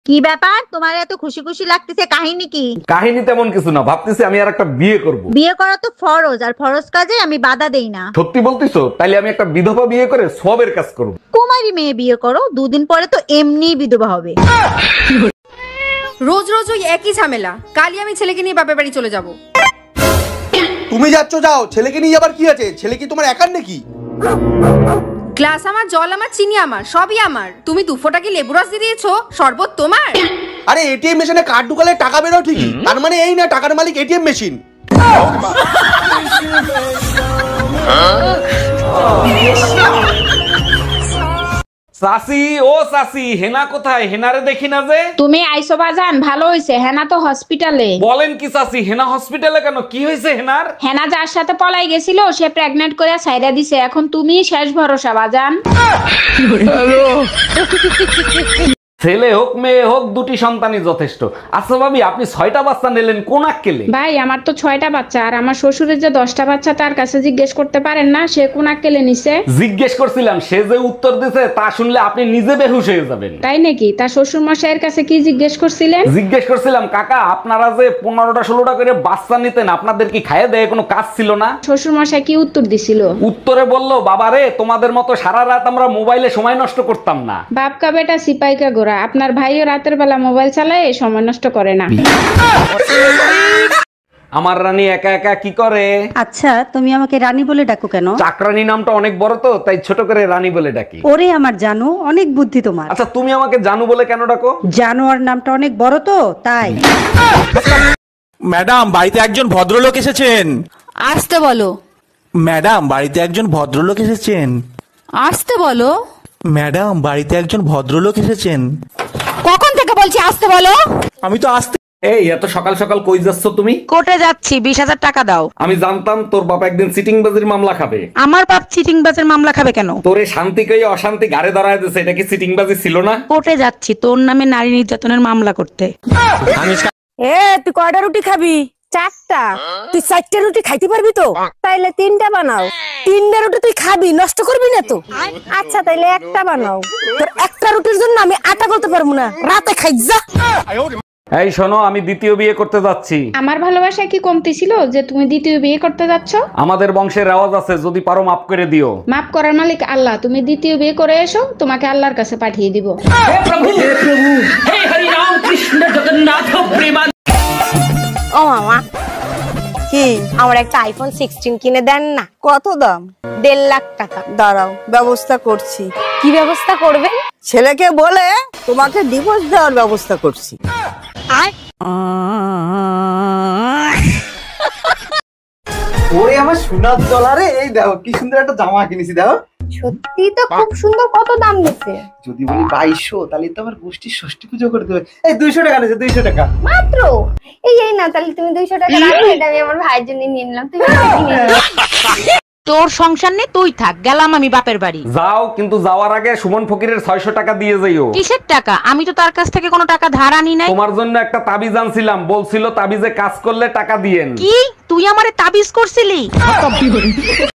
কি ব্যাপার, তোমার এত খুশি খুশি লাগতেছে? কাহিনী কি? কাহিনী তেমন কিছু না, ভাবতেছি আমি আর একটা বিয়ে করব। বিয়ে করা তো ফরজ, আর ফরজ কাজে আমি বাধা দেই না। সত্যি বলতিছো? তাইলে আমি একটা বিধবা বিয়ে করে সবের কাজ করব। কুমারী মেয়ে বিয়ে করো, দুদিন পরে তো এমনি বিধবা হবে। রোজ রোজ ওই একই ঝামেলা। কালই আমি ছেলেকে নিয়ে বাপের বাড়ি চলে যাব। তুমি যাচ্ছ যাও, ছেলেকে নিয়ে যাবার কি আছে? ছেলে কি তোমার একার নাকি? গ্লাস আমার, জল আমার, চিনি আমার, সবই আমার। তুমি 2 ফোঁটা কি লেবু রস দিয়ে দিয়েছো? শরবত তোমার? আরে এটিএম মেশিনে কার্ড ঢুকালে টাকা বেরো ঠিকই, তার মানে এই না টাকার মালিক এটিএম মেশিন। চাচি, ও চাচি, হেনা কোথায়? হেনারে দেখি না যে। তুমি আইসো বাজান, ভালো হইছে। হেনা তো হসপিটালে। বলেন কি চাচি? হেনা হসপিটালে কেন? কি হয়েছে হেনার? হেনা যার সাথে পলাই গেছিল সে প্রেগনেন্ট করে সাইরা দিছে। এখন তুমি শেষ ভরসা বাজান। ছেলে হোক মেয়ে হোক, দুটি সন্তানই যথেষ্ট। আচ্ছা ভাবি, আপনি 6টা বাচ্চা নিলেন কোন আক্কেলে? ভাই আমার তো 6টা বাচ্চা, আর আমার শ্বশুরের যে 10টা বাচ্চা তার কাছে জিজ্ঞেস করতে পারেন না সে কোন আক্কেলে নিছে? জিজ্ঞেস করছিলাম, সে যে উত্তর দিছে তা শুনলে আপনি নিজে বেহুশ হয়ে যাবেন। তাই নাকি? তার শ্বশুর মশাইয়ের কাছে কি জিজ্ঞেস করছিলেন? জিজ্ঞেস করছিলাম, কাকা আপনারা যে 15টা 16টা করে বাচ্চা নিতেন, আপনাদের কি খাইয়ে দেয় কোনো কাজ ছিল না? শ্বশুর মশাই কি উত্তর দিছিল? উত্তরে বললো, বাবা রে, তোমাদের মতো সারা রাত আমরা মোবাইলে সময় নষ্ট করতাম না। বাপকা বেটা সিপাইকা গোরা, আপনার ভাইও রাতের বেলা মোবাইল চালায়, সময় নষ্ট করে না। আমার রানী একা একা কি করে? আচ্ছা, তুমি আমাকে রানী বলে ডাকো কেন? চাকরানী নামটা অনেক বড় তো, তাই ছোট করে রানী বলে ডাকি। ওরে আমার জানো, অনেক বুদ্ধি তোমার। আচ্ছা, তুমি আমাকে জানু বলে কেন ডাকো? জানোয়ার নামটা অনেক বড় তো, তাই। ম্যাডাম, বাড়িতে একজন ভদ্রলোক এসেছেন। আসতে বলো। ম্যাডাম, বাড়িতে একজন ভদ্রলোক এসেছেন। আসতে বলো। ম্যাডাম, বাড়িতে একজন ভদ্রলোক এসেছেন। কখন থেকে বলছি আসতে বলো? আমি তো আসতে। এই এত সকাল সকাল কই যাচ্ছ তুমি? কোর্টে যাচ্ছি, 20,000 টাকা দাও। আমি জানতাম তোর বাবা একদিন চিটিংবাজির মামলা খাবে। আমার বাপ চিটিং বাজের মামলা খাবে কেন? তোরে শান্তি কই অশান্তি গাড়ে দাঁড়ায় দিছে, এটা কি চিটিংবাজি ছিল না? কোর্টে যাচ্ছি তোর নামে নারী নির্যাতনের মামলা করতে। তুই কয়টা রুটি খাবি? 4টা। তুই 4টা রুটি খাইতে পারবি তো? তাইলে 3টা বানাও। 3টা রুটি তুই খাবি, নষ্ট করবি না তো? আচ্ছা তাইলে একটা বানাও। তোর একটা রুটির জন্য আমি আটা করতে পারবো না, রাতে খাই যা। এই শোনো, আমি দ্বিতীয় বিয়ে করতে যাচ্ছি। আমার ভালোবাসা কি কমতি ছিল যে তুমি দ্বিতীয় বিয়ে করতে যাচ্ছ? আমাদের বংশের রেওয়াজ আছে, যদি পারো মাফ করে দিও। মাফ করার মালিক আল্লাহ, তুমি দ্বিতীয় বিয়ে করে এসো, তোমাকে আল্লাহর কাছে পাঠিয়ে দিব। ও মামা, কি আমার একটা আইফোন 16 কিনে দেন না? কত দাম? 1.5 লাখ টাকা। দাঁড়াও, ব্যবস্থা করছি। কি ব্যবস্থা করবেন? ছেলেকে বলে তোমাকে ডিভোর্স দেওয়ার ব্যবস্থা করছি। ওরে আমার সোনার ডলারে, এই দেখো কি সুন্দর একটা জামা কিনেছি। দেখো সত্যি তো খুব সুন্দর। কত দাম নিচ্ছে? যদি বলি 2200, তাহলে তো আমার গোষ্ঠীর ষষ্ঠী পুজো করে দেবে। এই 200 টাকা নিয়েছে, 200 টাকা মাত্র। এই না, তাহলে তুমি 200 টাকা রাখো, এটা আমি আমার ভাইয়ের জন্য নিয়ে নিলাম। তুমি তোর সংসার নেই, তুই থাক, গেলাম আমি বাপের বাড়ি। যাও, কিন্তু যাওয়ার আগে সুমন ফকিরের 600 টাকা দিয়ে যাইও। কিসের টাকা? আমি তো তার কাছ থেকে কোনো টাকা ধার আনি নাই। তোমার জন্য একটা তাবিজ আনছিলাম, বলছিল তাবিজে কাজ করলে টাকা দিয়েন। কি তুই আমারে তাবিজ করছিলি?